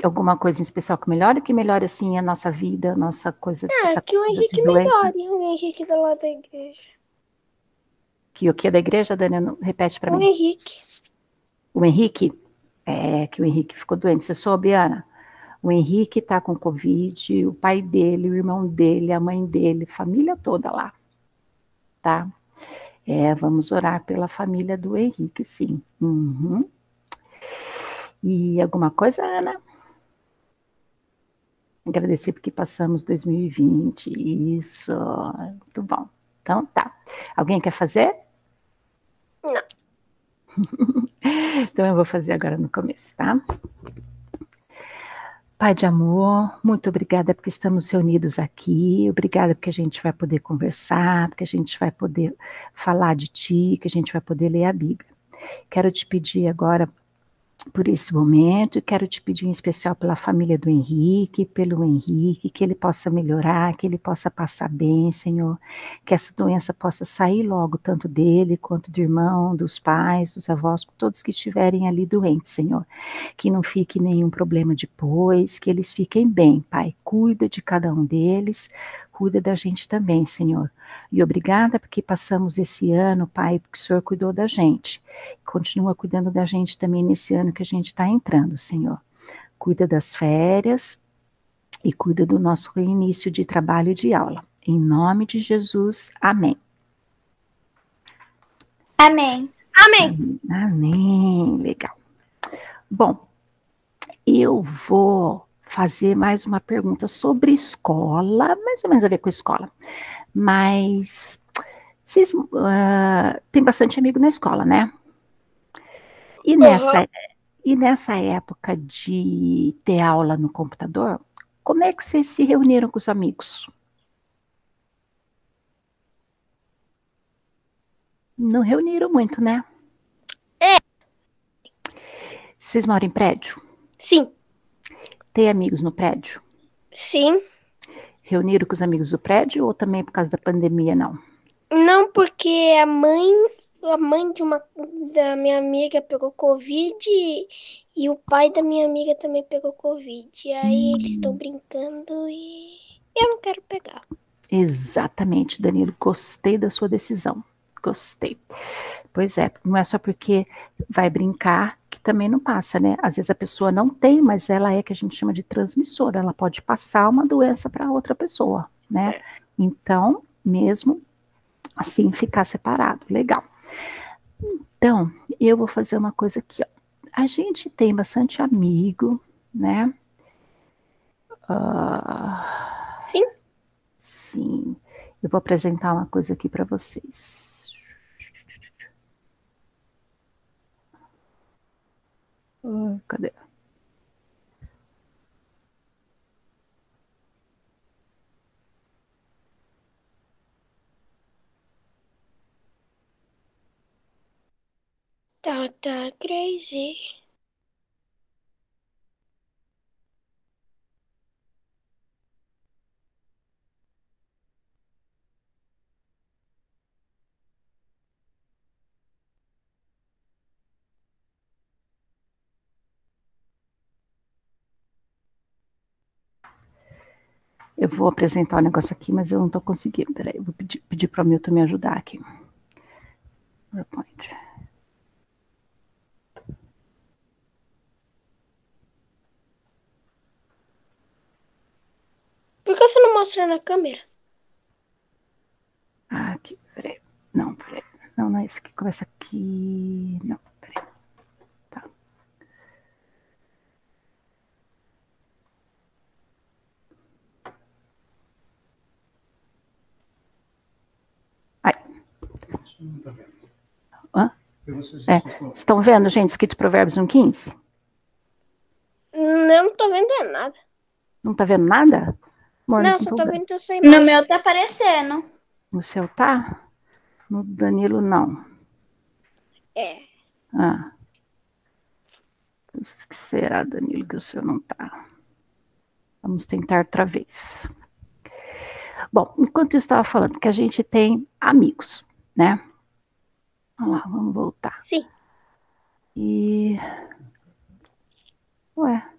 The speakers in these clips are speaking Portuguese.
alguma coisa em especial que melhore assim a nossa vida, a nossa coisa, essa que o coisa de Henrique doença? melhore, o Henrique da lá da igreja. Que o que é da igreja, Dani? Repete para O mim. Henrique. O Henrique? É, que o Henrique ficou doente. Você soube, Ana? O Henrique tá com Covid, o pai dele, o irmão dele, a mãe dele, família toda lá, tá? Vamos orar pela família do Henrique, sim. Uhum. E alguma coisa, Ana? Agradecer porque passamos 2020. Isso, muito bom. Então tá. Alguém quer fazer? Não. Então eu vou fazer agora no começo, tá? Pai de amor, muito obrigada porque estamos reunidos aqui, obrigada porque a gente vai poder conversar, porque a gente vai poder falar de Ti, que a gente vai poder ler a Bíblia. Quero te pedir agora por esse momento, e quero te pedir em especial pela família do Henrique, pelo Henrique, que ele possa melhorar, que ele possa passar bem, Senhor, que essa doença possa sair logo, tanto dele, quanto do irmão, dos pais, dos avós, todos que estiverem ali doentes, Senhor, que não fique nenhum problema depois, que eles fiquem bem, Pai, cuida de cada um deles, cuida da gente também, Senhor, e obrigada porque passamos esse ano, Pai, porque o Senhor cuidou da gente, continua cuidando da gente também nesse ano que a gente está entrando, Senhor. Cuida das férias e cuida do nosso início de trabalho e de aula. Em nome de Jesus, amém. Amém. Amém. Amém, legal. Bom, eu vou fazer mais uma pergunta sobre escola, mais ou menos a ver com escola, mas vocês têm bastante amigo na escola, né? E nessa época de ter aula no computador, como é que vocês se reuniram com os amigos? Não reuniram muito, né? É. Vocês moram em prédio? Sim. Tem amigos no prédio? Sim. Reuniram com os amigos do prédio ou também por causa da pandemia, não? Não, porque a mãe da minha amiga pegou Covid e o pai da minha amiga também pegou Covid. E aí eles estão brincando e eu não quero pegar. Exatamente, Danilo, gostei da sua decisão. Gostei. Pois é, não é só porque vai brincar que também não passa, né? Às vezes a pessoa não tem, mas ela é que a gente chama de transmissora, ela pode passar uma doença para outra pessoa, né? Então, mesmo assim, ficar separado. Legal. Então, eu vou fazer uma coisa aqui, ó. A gente tem bastante amigo, né? Sim. Sim. Eu vou apresentar uma coisa aqui para vocês. Cadê? Tá crazy. Eu vou apresentar um negócio aqui, mas eu não estou conseguindo. Peraí, eu vou pedir para o Milton me ajudar aqui. PowerPoint. Por que você não mostra na câmera? Aqui, peraí. Não, peraí. Não, não é isso que começa aqui. Não, peraí. Tá. Aí. Não tá vendo. Hã? Estão vendo, gente, escrito Provérbios 1,15? Não tô vendo nada. Não tá vendo nada? Amor, Não, não só tô tô vendo. vendo a sua imagem. No meu tá aparecendo. No seu tá? No Danilo, não. É. Ah. O que será, Danilo, que o seu não tá? Vamos tentar outra vez. Bom, enquanto eu estava falando que a gente tem amigos, né? Vamos lá, vamos voltar. Sim. E... Ué.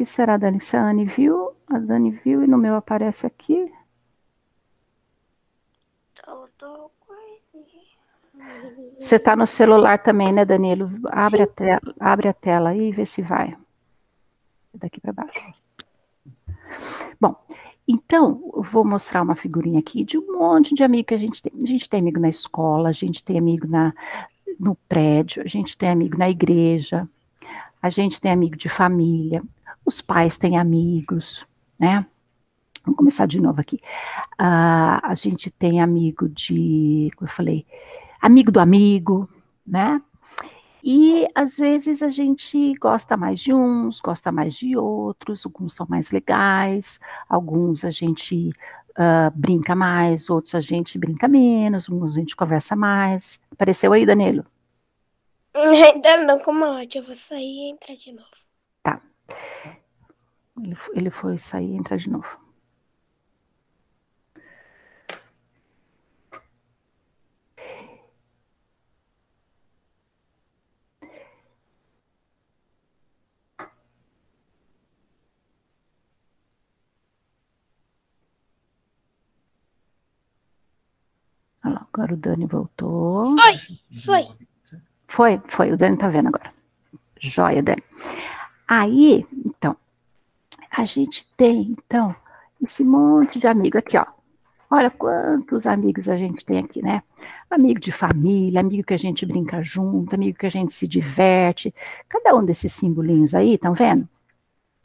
que será, Dani? Se a Anne viu, a Dani viu e no meu aparece aqui. Você está no celular também, né, Danilo? Abre a tela aí e vê se vai. Daqui para baixo. Bom, então, eu vou mostrar uma figurinha aqui de um monte de amigo que a gente tem. A gente tem amigo na escola, a gente tem amigo no prédio, a gente tem amigo na igreja, a gente tem amigo de família, os pais têm amigos, né? Vamos começar de novo aqui. A gente tem amigo como eu falei, amigo do amigo, né? E às vezes a gente gosta mais de uns, gosta mais de outros, alguns são mais legais, alguns a gente brinca mais, outros a gente brinca menos, uns a gente conversa mais. Apareceu aí, Danilo? Ainda não, como ódio, eu vou sair e entrar de novo. Tá. Ele foi sair e entrar de novo. Olha lá, agora o Dani voltou. Foi, o Dani tá vendo agora. Joia, Dani. Aí, então, a gente tem, então, esse monte de amigo aqui, ó. Olha quantos amigos a gente tem aqui, né? Amigo de família, amigo que a gente brinca junto, amigo que a gente se diverte. Cada um desses simbolinhos aí, estão vendo?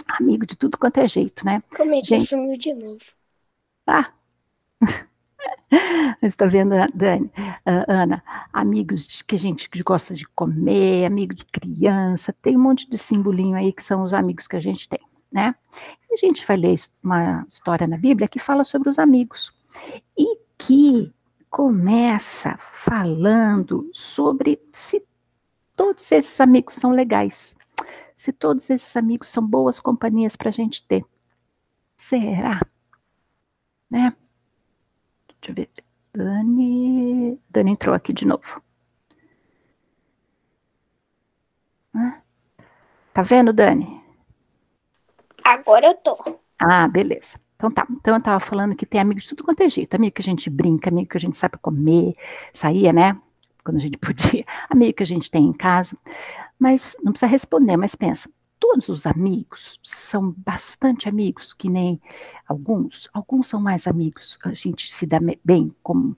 Amigo de tudo quanto é jeito, né? Como é que Gente... sumiu de novo? Ah! Você está vendo, Dani, Ana, amigos que a gente gosta de comer, amigo de criança, tem um monte de simbolinho aí que são os amigos que a gente tem, né? E a gente vai ler uma história na Bíblia que fala sobre os amigos e que começa falando sobre se todos esses amigos são legais, se todos esses amigos são boas companhias para a gente ter. Será? Né? Deixa eu ver. Dani entrou aqui de novo. Tá vendo, Dani? Agora eu tô. Ah, beleza. Então tá. Então eu tava falando que tem amigos de tudo quanto é jeito. Amigo que a gente brinca, amigo que a gente sabe comer, saía, né? Quando a gente podia. Amigo que a gente tem em casa. Mas não precisa responder, mas pensa. Todos os amigos são bastante amigos, que nem alguns. Alguns são mais amigos. A gente se dá bem como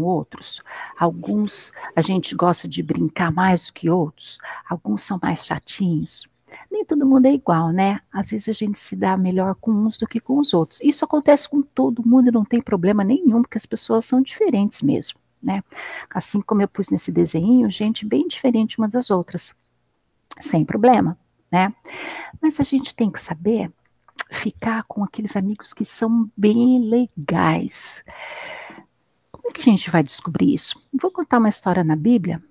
outros. Alguns a gente gosta de brincar mais do que outros. Alguns são mais chatinhos. Nem todo mundo é igual, né? Às vezes a gente se dá melhor com uns do que com os outros. Isso acontece com todo mundo e não tem problema nenhum, porque as pessoas são diferentes mesmo, né? Assim como eu pus nesse desenho, gente bem diferente uma das outras. Sem problema, né? Mas a gente tem que saber ficar com aqueles amigos que são bem legais. Como é que a gente vai descobrir isso? Vou contar uma história na Bíblia,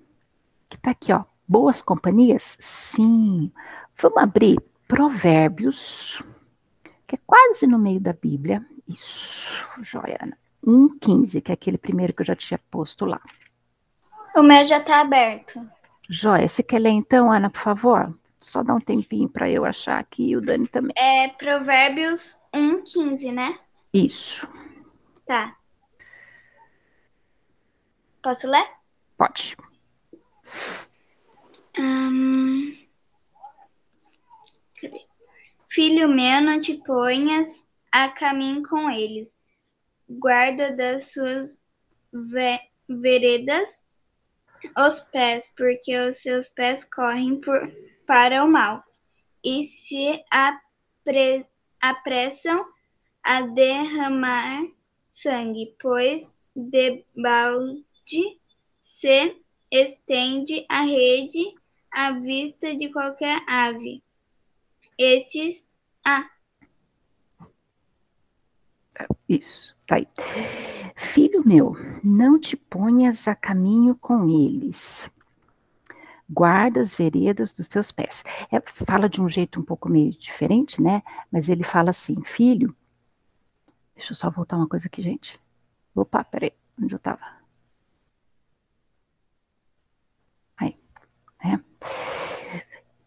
que está aqui, ó. Boas companhias? Sim. Vamos abrir Provérbios, que é quase no meio da Bíblia. Isso, joia, Ana. 1:15, que é aquele primeiro que eu já tinha posto lá. O meu já tá aberto. Joia, você quer ler então, Ana, por favor? Só dá um tempinho para eu achar aqui e o Dani também. É Provérbios 1:15, né? Isso. Tá. Posso ler? Pode. Filho meu, não te ponhas a caminho com eles. Guarda das suas veredas os pés, porque os seus pés correm para o mal, e se apressam a derramar sangue, pois debalde se estende a rede à vista de qualquer ave. Estes. Isso, tá aí. Filho meu, não te ponhas a caminho com eles. Guarda as veredas dos teus pés. Fala de um jeito um pouco meio diferente, né? Mas ele fala assim, filho. Deixa eu só voltar uma coisa aqui, gente. Opa, peraí, onde eu tava? Aí, né?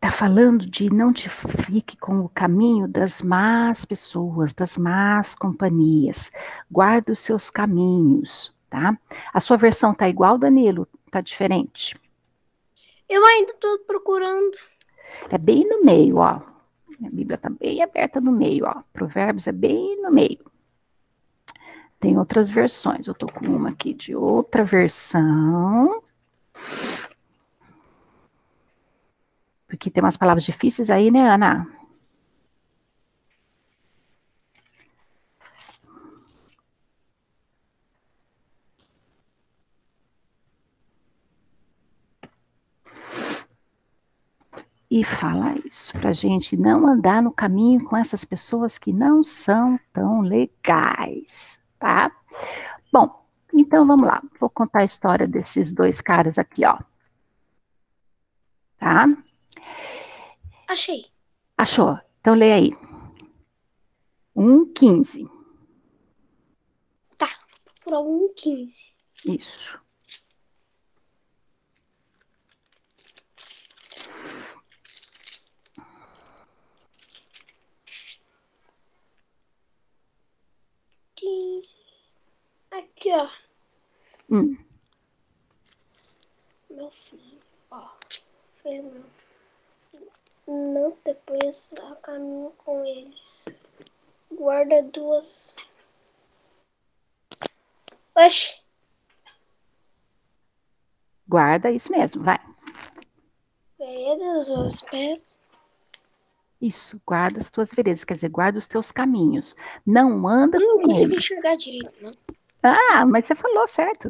Está falando de não te fique com o caminho das más pessoas, das más companhias. Guarda os seus caminhos, tá? A sua versão tá igual, Danilo? Tá diferente? Eu ainda estou procurando. É bem no meio, ó. A Bíblia tá bem aberta no meio, ó. Provérbios é bem no meio. Tem outras versões. Eu tô com uma aqui de outra versão. Porque tem umas palavras difíceis aí, né, Ana? E fala isso, pra gente não andar no caminho com essas pessoas que não são tão legais, tá? Bom, então vamos lá. Vou contar a história desses dois caras aqui, ó. Tá? Achei. Achou? Então lê aí. 1:15. Tá, por algum 15. Isso. Aqui, ó. Meu filho, ó. Filho, não depois a caminho com eles. Guarda duas. Oxi. Guarda isso mesmo, vai. Veredas os pés. Isso, guarda as tuas veredas, quer dizer, guarda os teus caminhos. Não anda Não com consigo eles. enxergar direito, não. Ah, mas você falou certo.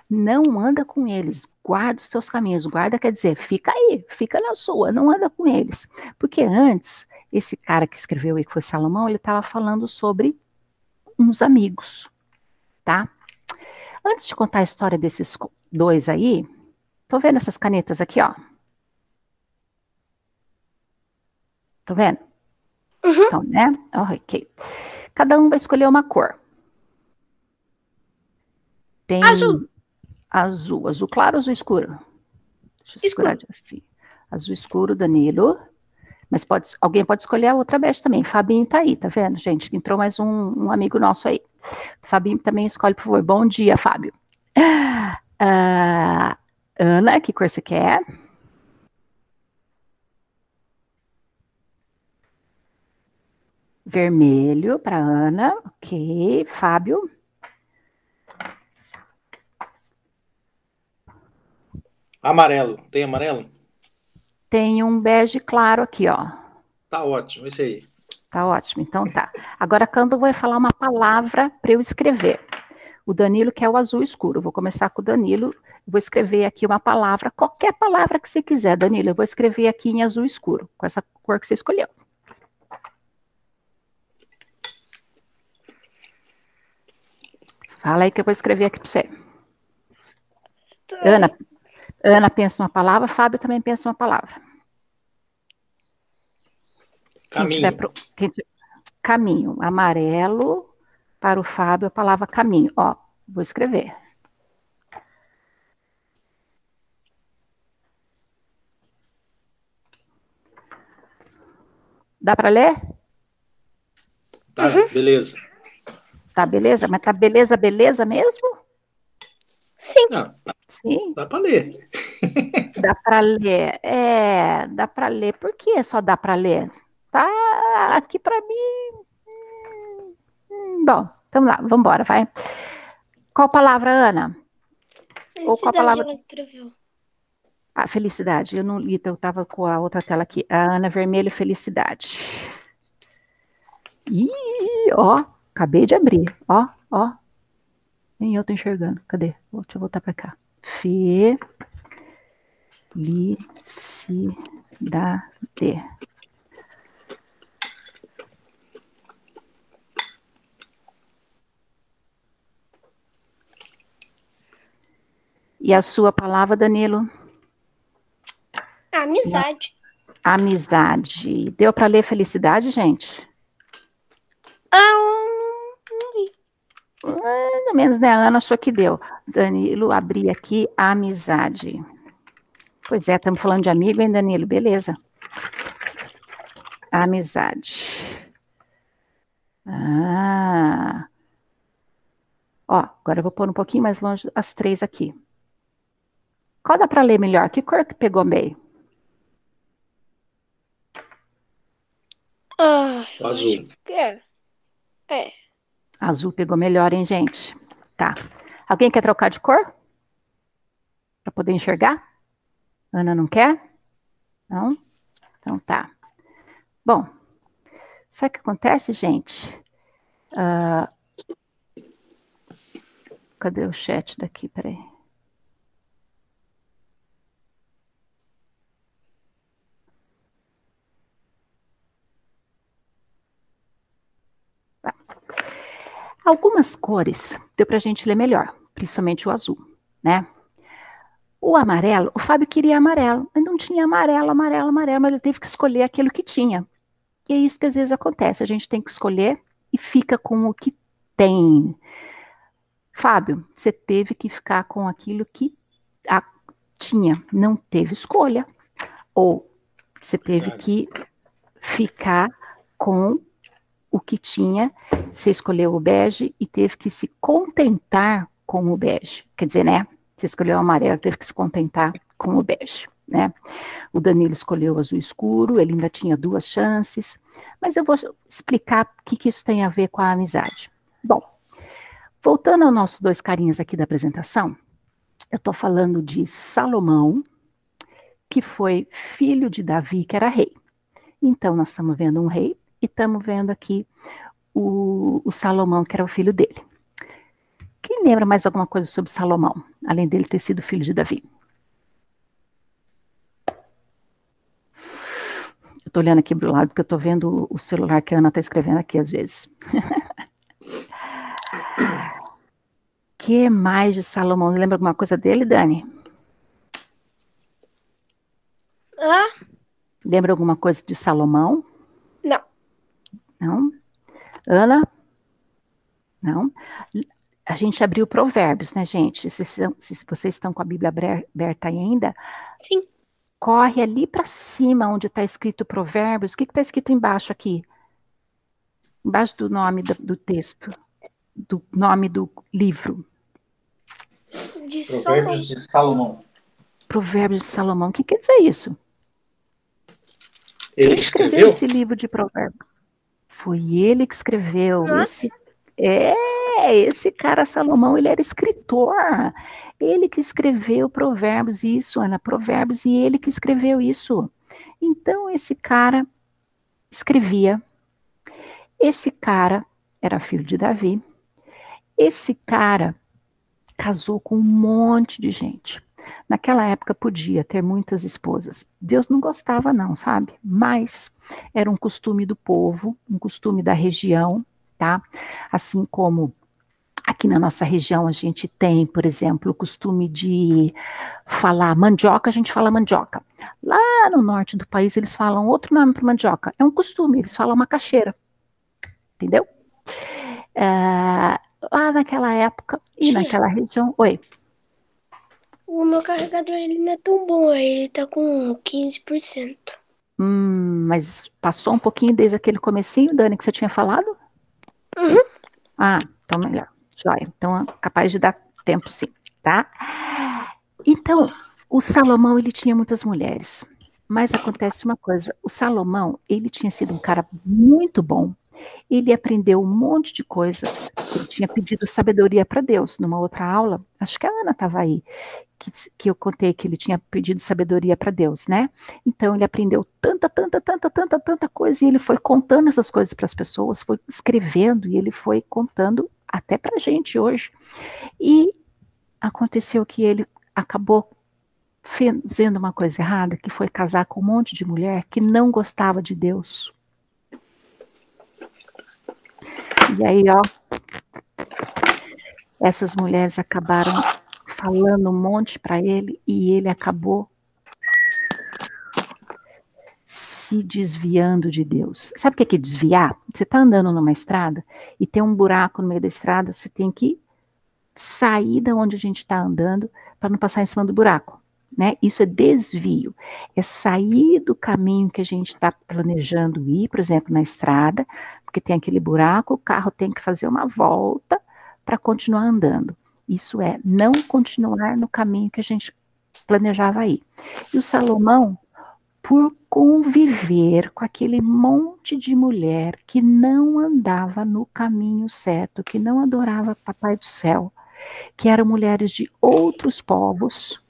Não anda com eles, guarda os teus caminhos. Guarda quer dizer, fica aí, fica na sua, não anda com eles. Porque antes, esse cara que escreveu aí, que foi Salomão, ele estava falando sobre uns amigos, tá? Antes de contar a história desses dois aí, tô vendo essas canetas aqui, ó. Tô vendo? Uhum. Então, né? Ok. Cada um vai escolher uma cor. Tem Azul. Azul claro ou azul escuro? Deixa eu segurar assim. Azul escuro, Danilo. Mas alguém pode escolher a outra bege também. Fabinho tá aí, tá vendo, gente? Entrou mais um amigo nosso aí. Fabinho também escolhe, por favor. Bom dia, Fábio. Ana, que cor você quer? Vermelho para Ana. Ok. Fábio? Amarelo. Tem amarelo? Tem um bege claro aqui, ó. Tá ótimo, esse aí. Tá ótimo, então tá. Agora, Cando vai falar uma palavra para eu escrever. O Danilo quer o azul escuro. Vou começar com o Danilo. Vou escrever aqui uma palavra, qualquer palavra que você quiser, Danilo. Eu vou escrever aqui em azul escuro, com essa cor que você escolheu. Fala aí que eu vou escrever aqui para você. Ana pensa uma palavra, Fábio também pensa uma palavra. Caminho. Caminho. Amarelo para o Fábio, a palavra caminho. Ó, vou escrever. Dá para ler? Tá, beleza. Tá beleza? Mas tá beleza mesmo? Sim. Não, Sim. dá para ler. Dá para ler. Dá para ler. Por que só dá para ler? Tá aqui para mim. Bom, vamos lá, vamos embora, vai. Qual palavra, Ana? Ou qual palavra ela escreveu? Ah, felicidade. Eu não li, eu estava com a outra tela aqui. A Ana Vermelho, felicidade. Ih, ó, acabei de abrir. Ó. Nem eu tô enxergando. Cadê? Deixa eu voltar para cá. Felicidade. E a sua palavra, Danilo? Amizade. Amizade. Deu para ler felicidade, gente? Não vi. Mais ou menos, né? A Ana achou que deu. Danilo, abri aqui, amizade. Pois é, estamos falando de amigo, hein, Danilo? Beleza. Amizade. Ah. Ó, agora eu vou pôr um pouquinho mais longe as 3 aqui. Qual dá para ler melhor? Que cor que pegou meio? Azul. É. Azul pegou melhor, hein, gente? Tá. Alguém quer trocar de cor? Para poder enxergar? Ana não quer? Não? Então tá. Bom, sabe o que acontece, gente? Cadê o chat daqui? Peraí. Tá. Algumas cores deu pra gente ler melhor, principalmente o azul, né? O amarelo, o Fábio queria amarelo, mas não tinha amarelo, mas ele teve que escolher aquilo que tinha. E é isso que às vezes acontece, a gente tem que escolher e fica com o que tem. Fábio, você teve que ficar com aquilo que tinha, não teve escolha. Ou você teve que ficar com o que tinha, você escolheu o bege e teve que se contentar com o bege. Quer dizer, né? Você escolheu o amarelo, teve que se contentar com o bege, né? O Danilo escolheu o azul escuro, ele ainda tinha 2 chances, mas eu vou explicar o que isso tem a ver com a amizade. Bom, voltando aos nossos 2 carinhas aqui da apresentação, eu estou falando de Salomão, que foi filho de Davi, que era rei. Então, nós estamos vendo um rei e estamos vendo aqui o Salomão, que era o filho dele. Quem lembra mais alguma coisa sobre Salomão, além dele ter sido filho de Davi? Eu estou olhando aqui do lado, porque eu estou vendo o celular que a Ana está escrevendo aqui às vezes. Que mais de Salomão? Lembra alguma coisa dele, Dani? Lembra alguma coisa de Salomão? Não. Não? Ana? Não? A gente abriu Provérbios, né, gente? Se vocês estão com a Bíblia aberta ainda, Sim. corre ali para cima, onde está escrito Provérbios. O que está escrito embaixo aqui? Embaixo do nome do texto, do nome do livro. Provérbios de Salomão. Provérbios de Salomão. O que quer dizer isso? Ele Quem escreveu esse livro de Provérbios? Foi ele que escreveu. Nossa. Esse cara Salomão, ele era escritor. Ele que escreveu Provérbios, isso, Ana, Provérbios, e ele que escreveu isso. Então, esse cara escrevia. Esse cara era filho de Davi. Esse cara casou com um monte de gente. Naquela época podia ter muitas esposas. Deus não gostava não, sabe? Mas era um costume do povo, um costume da região, tá? Assim como aqui na nossa região a gente tem, por exemplo, o costume de falar mandioca, a gente fala mandioca. Lá no norte do país eles falam outro nome para mandioca. É um costume, eles falam macaxeira. Entendeu? Lá naquela época e naquela região... Oi. O meu carregador ele não é tão bom, ele tá com 15%. Mas passou um pouquinho desde aquele comecinho, Dani, que você tinha falado? Uhum. Ah, então melhor. Joia. Então é capaz de dar tempo sim, tá? Então, o Salomão, ele tinha muitas mulheres. Mas acontece uma coisa, o Salomão, ele tinha sido um cara muito bom. Ele aprendeu um monte de coisa. Ele tinha pedido sabedoria para Deus. Numa outra aula, acho que a Ana estava aí, que eu contei que ele tinha pedido sabedoria para Deus, né? Então ele aprendeu tanta coisa e ele foi contando essas coisas para as pessoas, foi escrevendo e ele foi contando até para a gente hoje. E aconteceu que ele acabou fazendo uma coisa errada, que foi casar com um monte de mulher que não gostava de Deus. E aí, ó, essas mulheres acabaram falando um monte para ele e ele acabou se desviando de Deus. Sabe o que é desviar? Você está andando numa estrada e tem um buraco no meio da estrada, você tem que sair da onde a gente está andando para não passar em cima do buraco, né? Isso é desvio, é sair do caminho que a gente está planejando ir, por exemplo, na estrada, porque tem aquele buraco, o carro tem que fazer uma volta para continuar andando. Isso é não continuar no caminho que a gente planejava ir. E o Salomão, por conviver com aquele monte de mulher que não andava no caminho certo, que não adorava Papai do Céu, que eram mulheres de outros povos,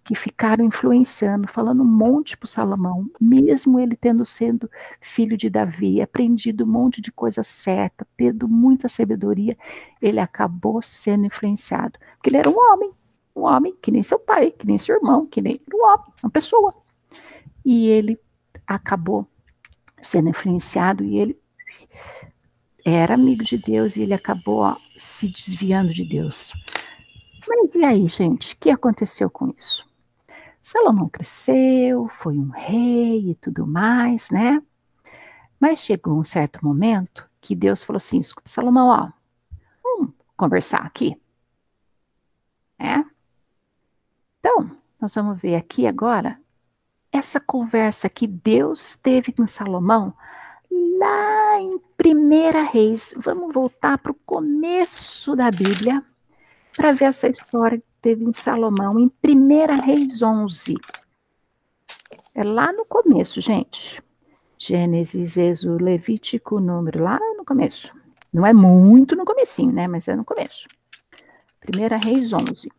que ficaram influenciando, falando um monte para o Salomão, mesmo ele tendo sido filho de Davi, aprendido um monte de coisa certa, tendo muita sabedoria, ele acabou sendo influenciado. Porque ele era um homem que nem seu pai, que nem seu irmão, que nem um homem, uma pessoa. E ele acabou sendo influenciado e ele era amigo de Deus e ele acabou se desviando de Deus. Mas e aí, gente, o que aconteceu com isso? Salomão cresceu, foi um rei e tudo mais, né? Mas chegou um certo momento que Deus falou assim, escuta, Salomão, ó, vamos conversar aqui, né? Então, nós vamos ver aqui agora essa conversa que Deus teve com Salomão lá em 1 Reis. Vamos voltar para o começo da Bíblia para ver essa história que teve em Salomão, em 1 Reis 11. É lá no começo, gente. Gênesis, Êxodo, Levítico, Número, lá no começo. Não é muito no comecinho, né? Mas é no começo. 1 Reis 11.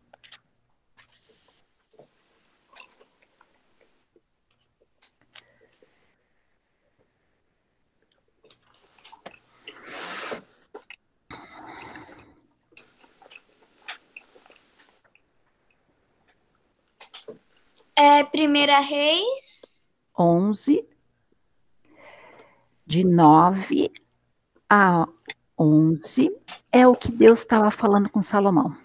É 1 Reis 11, de 9 a 11, é o que Deus estava falando com Salomão.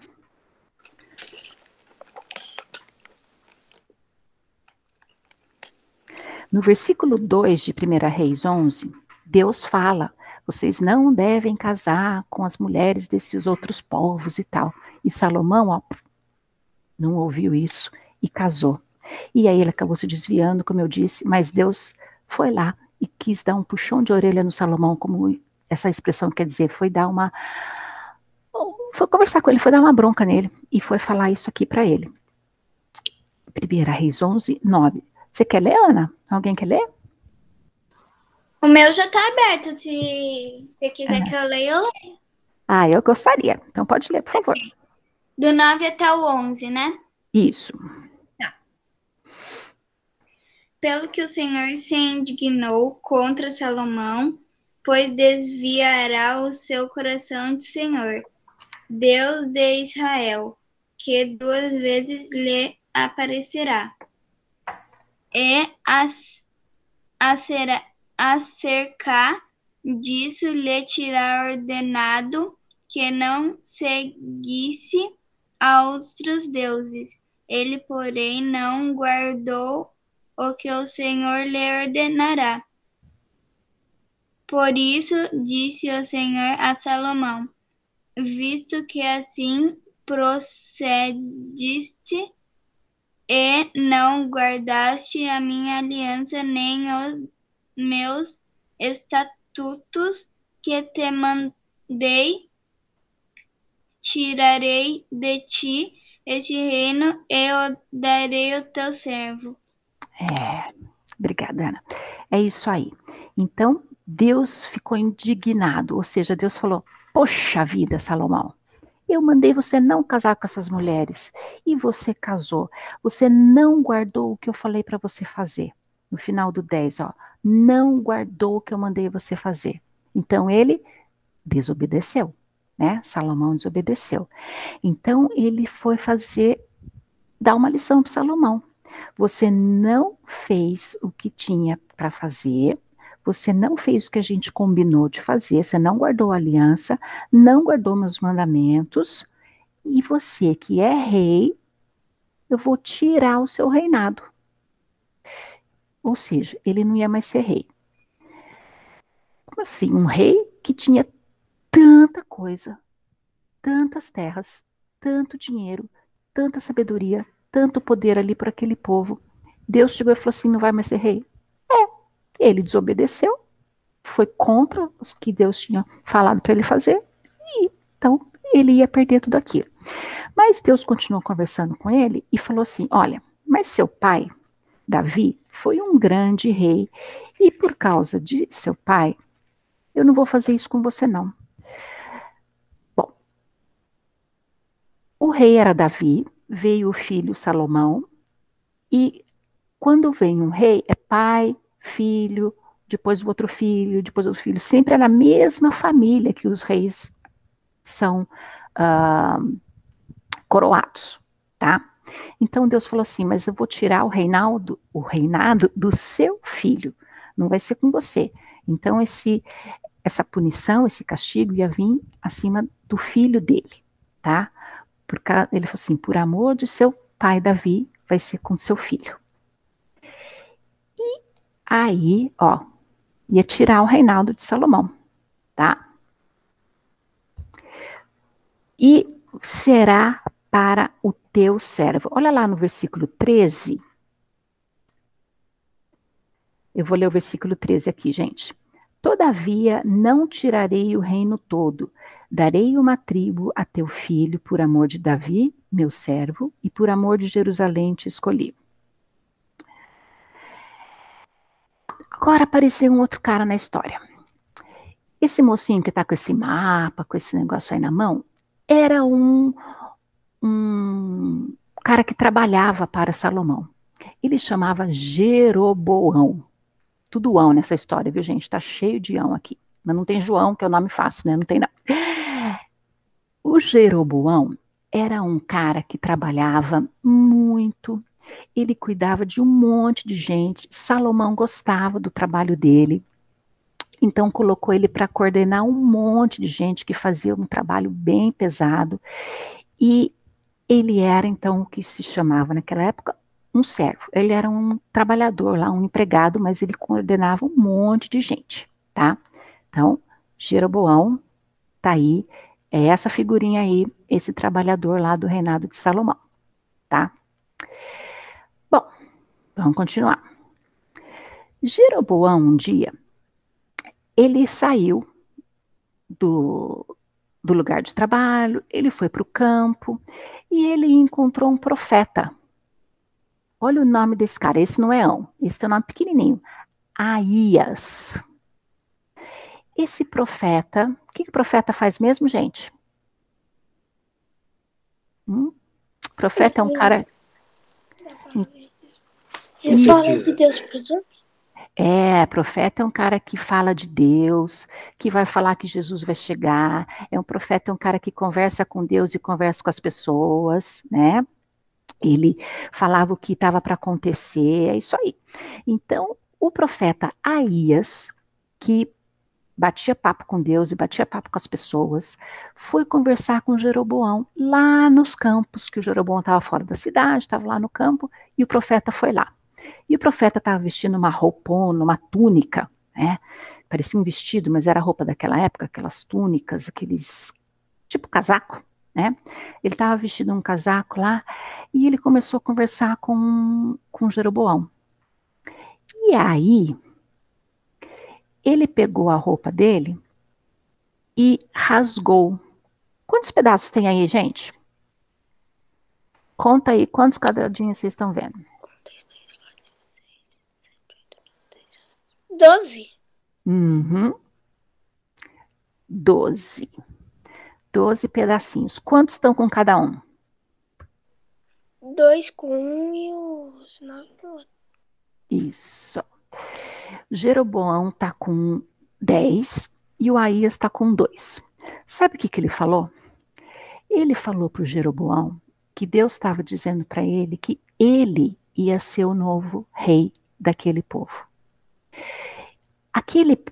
No versículo 2 de 1 Reis 11, Deus fala, vocês não devem casar com as mulheres desses outros povos e tal. E Salomão, ó, não ouviu isso e casou. E aí ele acabou se desviando, como eu disse, mas Deus foi lá e quis dar um puxão de orelha no Salomão, como essa expressão quer dizer, foi conversar com ele, foi dar uma bronca nele e foi falar isso aqui para ele. 1 Reis 11, 9. Você quer ler, Ana? Alguém quer ler? O meu já está aberto. Se você quiser que eu leia, eu leio. Ah, eu gostaria. Então pode ler, por favor. Do 9 até o 11, né? Isso. Pelo que o Senhor se indignou contra Salomão, pois desviará o seu coração do Senhor, Deus de Israel, que 2 vezes lhe aparecerá. E acerca disso lhe terá ordenado que não seguisse a outros deuses. Ele, porém, não guardou o que o Senhor lhe ordenará. Por isso disse o Senhor a Salomão, visto que assim procediste e não guardaste a minha aliança nem os meus estatutos que te mandei, tirarei de ti este reino e o darei ao teu servo. Obrigada, Ana. É isso aí. Então, Deus ficou indignado, ou seja, Deus falou, poxa vida, Salomão, eu mandei você não casar com essas mulheres, e você casou. Você não guardou o que eu falei para você fazer. No final do 10, ó, não guardou o que eu mandei você fazer. Então, ele desobedeceu, né? Salomão desobedeceu. Então, ele foi dar uma lição para Salomão. Você não fez o que tinha para fazer, você não fez o que a gente combinou de fazer, você não guardou a aliança, não guardou meus mandamentos, e você que é rei, eu vou tirar o seu reinado. Ou seja, ele não ia mais ser rei. Como assim? Um rei que tinha tanta coisa, tantas terras, tanto dinheiro, tanta sabedoria, tanto poder ali para aquele povo. Deus chegou e falou assim, não vai mais ser rei. Ele desobedeceu, foi contra o que Deus tinha falado para ele fazer, e então ele ia perder tudo aquilo. Mas Deus continuou conversando com ele e falou assim, olha, mas seu pai, Davi, foi um grande rei, e por causa de seu pai, eu não vou fazer isso com você não. Bom, o rei era Davi, veio o filho Salomão, e quando vem um rei, é pai, filho, depois o outro filho, depois o outro filho, sempre é na mesma família que os reis são coroados, tá? Então Deus falou assim, mas eu vou tirar o reinado do seu filho, não vai ser com você. Então essa punição, esse castigo ia vir acima do filho dele, tá? Ele falou assim, por amor de seu pai Davi, vai ser com seu filho. E aí, ia tirar o reinado de Salomão, tá? E será para o teu servo. Olha lá no versículo 13. Eu vou ler o versículo 13 aqui, gente. Todavia não tirarei o reino todo, darei uma tribo a teu filho por amor de Davi, meu servo, e por amor de Jerusalém te escolhi. Agora apareceu um outro cara na história. Esse mocinho que está com esse mapa, com esse negócio aí na mão, era um cara que trabalhava para Salomão. Ele chamava Jeroboão. Tudo ão nessa história, viu, gente? Tá cheio de ão aqui. Mas não tem João, que é o nome fácil, né? Não tem não. O Jeroboão era um cara que trabalhava muito. Ele cuidava de um monte de gente. Salomão gostava do trabalho dele. Então colocou ele para coordenar um monte de gente que fazia um trabalho bem pesado. E ele era, então, o que se chamava naquela época um servo. Ele era um trabalhador lá, um empregado, mas ele coordenava um monte de gente, tá? Então, Jeroboão tá aí, é essa figurinha aí, esse trabalhador lá do reinado de Salomão, tá? Bom, vamos continuar. Jeroboão, um dia, ele saiu do lugar de trabalho, ele foi para o campo e ele encontrou um profeta. Olha o nome desse cara, esse não é Ão, esse é um nome pequenininho, Aías. Esse profeta, o que o profeta faz mesmo, gente? Profeta é um cara... Ele fala de Deus para os outros? Profeta é um cara que fala de Deus, que vai falar que Jesus vai chegar. É um profeta, é um cara que conversa com Deus e conversa com as pessoas, né? Ele falava o que estava para acontecer, é isso aí. Então, o profeta Aías, que batia papo com Deus e batia papo com as pessoas, foi conversar com Jeroboão lá nos campos, que o Jeroboão estava fora da cidade, estava lá no campo, e o profeta foi lá. E o profeta estava vestindo uma roupona, uma túnica, né? Parecia um vestido, mas era a roupa daquela época, aquelas túnicas, aqueles, tipo casaco, né? Ele estava vestindo um casaco lá, e ele começou a conversar com Jeroboão. E aí, ele pegou a roupa dele e rasgou. Quantos pedaços tem aí, gente? Conta aí, quantos quadradinhos vocês estão vendo? 12. 12. 12 pedacinhos. Quantos estão com cada um? 2 com um e os 9 com o outro. Isso. Jeroboão está com 10 e o Aías está com 2. Sabe o que ele falou? Ele falou para o Jeroboão que Deus estava dizendo para ele que ele ia ser o novo rei daquele povo. Aquele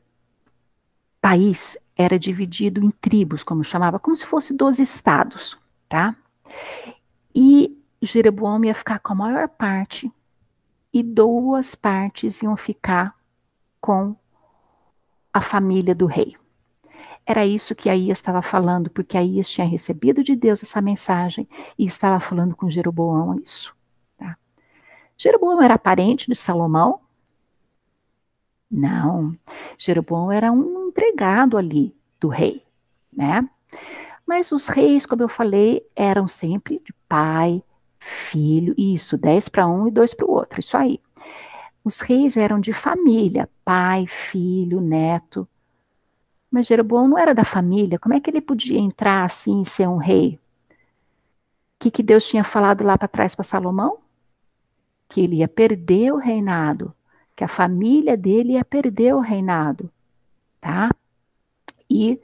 país era dividido em tribos, como chamava, como se fosse 12 estados, tá? E Jeroboão ia ficar com a maior parte e 2 partes iam ficar com a família do rei. Era isso que Aías estava falando, porque Aías tinha recebido de Deus essa mensagem e estava falando com Jeroboão isso, Jeroboão era parente de Salomão? Não. Jeroboão era um empregado ali do rei, né? Mas os reis, como eu falei, eram sempre de pai, filho, isso, 10 para um e 2 para o outro, isso aí. Os reis eram de família, pai, filho, neto. Mas Jeroboão não era da família, como é que ele podia entrar assim e ser um rei? O que Deus tinha falado lá para trás para Salomão? Que ele ia perder o reinado, que a família dele ia perder o reinado, tá? E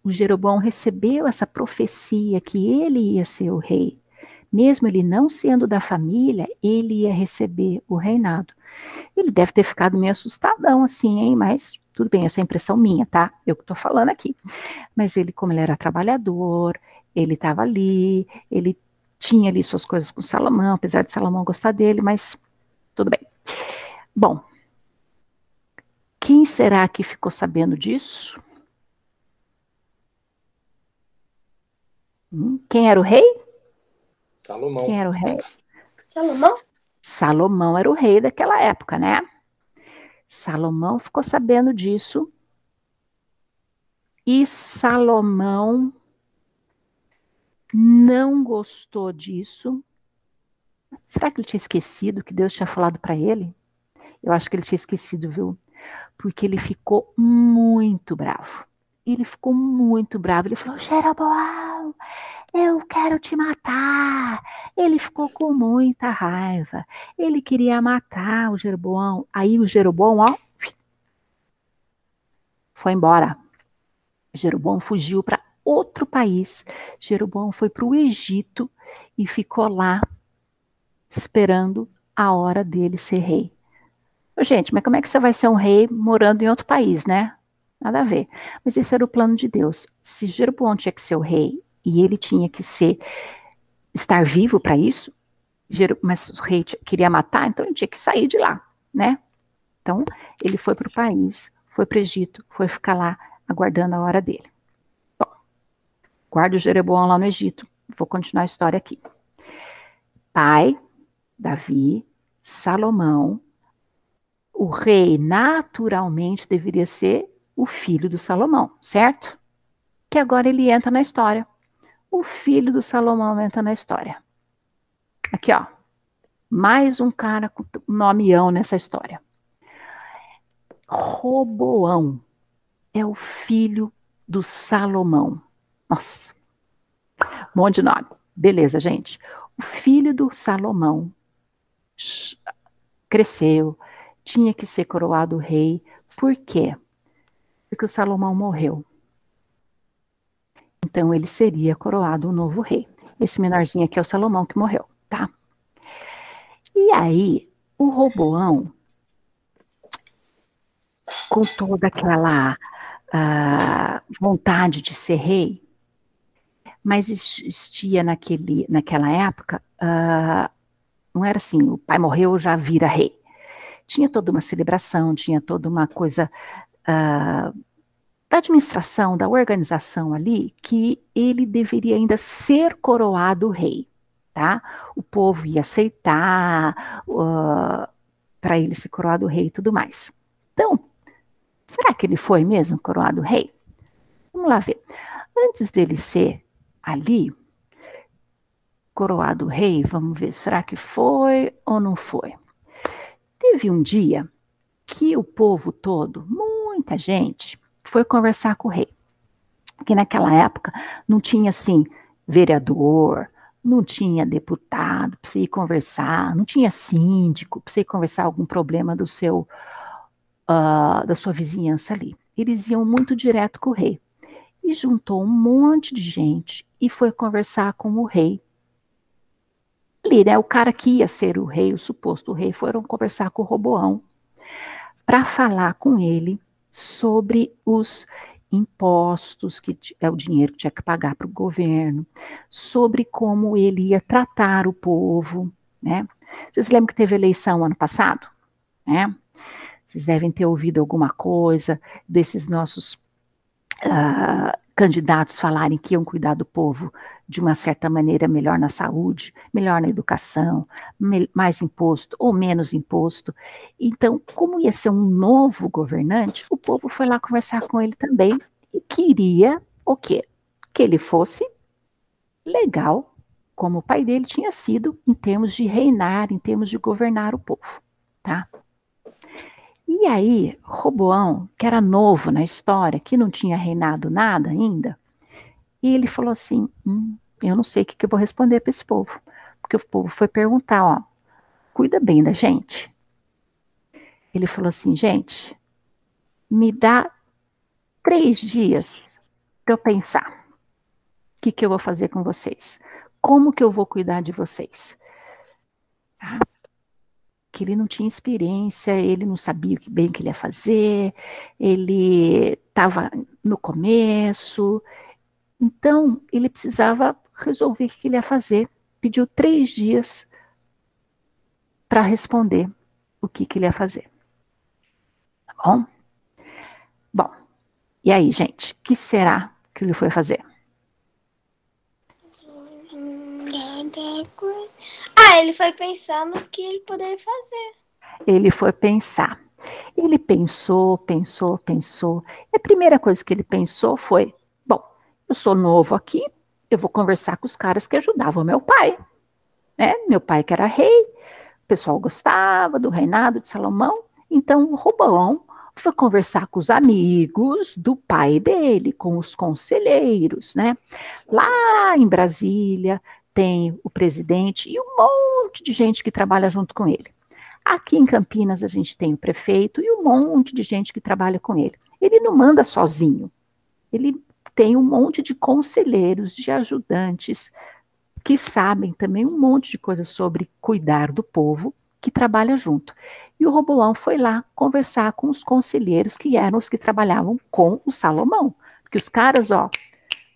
o Jeroboão recebeu essa profecia que ele ia ser o rei. Mesmo ele não sendo da família, ele ia receber o reinado. Ele deve ter ficado meio assustadão assim, hein? Mas tudo bem, essa é a impressão minha, tá? Eu que estou falando aqui. Mas ele, como ele era trabalhador, ele estava ali, ele tinha ali suas coisas com Salomão, apesar de Salomão gostar dele, mas tudo bem. Bom, quem será que ficou sabendo disso? Quem era o rei? Salomão. Quem era o rei? Salomão? Salomão era o rei daquela época, né? Salomão ficou sabendo disso. E Salomão não gostou disso. Será que ele tinha esquecido que Deus tinha falado para ele? Eu acho que ele tinha esquecido, viu? Porque ele ficou muito bravo. Ele ficou muito bravo. Ele falou, Jeroboão, eu quero te matar. Ele ficou com muita raiva. Ele queria matar o Jeroboão. Aí o Jeroboão, ó, foi embora. Jeroboão fugiu para outro país. Jeroboão foi para o Egito e ficou lá esperando a hora dele ser rei. Gente, mas como é que você vai ser um rei morando em outro país, né? Nada a ver. Mas esse era o plano de Deus. Se Jeroboão tinha que ser o rei e ele tinha que estar vivo para isso, mas o rei queria matar, então ele tinha que sair de lá, né? Então ele foi para o país, foi para o Egito, foi ficar lá aguardando a hora dele. Bom, guarda o Jeroboão lá no Egito. Vou continuar a história aqui. Pai, Davi, Salomão, o rei naturalmente deveria ser o filho do Salomão, certo? Que agora ele entra na história. O filho do Salomão entra na história. Aqui, ó. Mais um cara com nomeão nessa história. Roboão é o filho do Salomão. Nossa. Um monte de nome. Beleza, gente. O filho do Salomão cresceu, tinha que ser coroado rei. Por quê? Porque o Salomão morreu. Então ele seria coroado um novo rei. Esse menorzinho aqui é o Salomão que morreu, tá? E aí, o Roboão, com toda aquela vontade de ser rei, mas existia naquela época, não era assim, o pai morreu, já vira rei. Tinha toda uma celebração, tinha toda uma coisa da administração, da organização ali, que ele deveria ainda ser coroado rei, tá? O povo ia aceitar para ele ser coroado rei e tudo mais. Então, será que ele foi mesmo coroado rei? Vamos lá ver. Antes dele ser ali coroado rei, vamos ver, será que foi ou não foi? Teve um dia que o povo todo, muita gente, foi conversar com o rei. Que naquela época não tinha, assim, vereador, não tinha deputado para você ir conversar, não tinha síndico para você ir conversar algum problema da sua vizinhança ali. Eles iam muito direto com o rei. E juntou um monte de gente e foi conversar com o rei. Ali, né, o cara que ia ser o rei, o suposto rei, foram conversar com o Roboão para falar com ele sobre os impostos, que é o dinheiro que tinha que pagar para o governo, sobre como ele ia tratar o povo, né? Vocês lembram que teve eleição ano passado, né? Vocês devem ter ouvido alguma coisa desses nossos candidatos falarem que iam cuidar do povo de uma certa maneira melhor na saúde, melhor na educação, mais imposto ou menos imposto. Então, como ia ser um novo governante, o povo foi lá conversar com ele também e queria o quê? Que ele fosse legal, como o pai dele tinha sido em termos de reinar, em termos de governar o povo, tá? E aí, Roboão, que era novo na história, que não tinha reinado nada ainda, e ele falou assim, eu não sei o que eu vou responder para esse povo, porque o povo foi perguntar, ó, cuida bem da gente. Ele falou assim, gente, me dá 3 dias para eu pensar o que eu vou fazer com vocês, como que eu vou cuidar de vocês. Tá? Que ele não tinha experiência, ele não sabia bem o que ele ia fazer, ele estava no começo, então ele precisava resolver o que ele ia fazer. Pediu 3 dias para responder o que ele ia fazer. Tá bom? Bom, e aí, gente, o que será que ele foi fazer? Ele foi pensar no que ele poderia fazer. Ele foi pensar. Ele pensou. E a primeira coisa que ele pensou foi, bom, eu sou novo aqui, eu vou conversar com os caras que ajudavam meu pai. Né? Meu pai que era rei, o pessoal gostava do reinado de Salomão, então o Roboão foi conversar com os amigos do pai dele, com os conselheiros, né? Lá em Brasília tem o presidente e um monte de gente que trabalha junto com ele. Aqui em Campinas a gente tem o prefeito e um monte de gente que trabalha com ele. Ele não manda sozinho, ele tem um monte de conselheiros, de ajudantes, que sabem também um monte de coisas sobre cuidar do povo, que trabalha junto. E o Roboão foi lá conversar com os conselheiros que eram os que trabalhavam com o Salomão. Porque os caras, ó,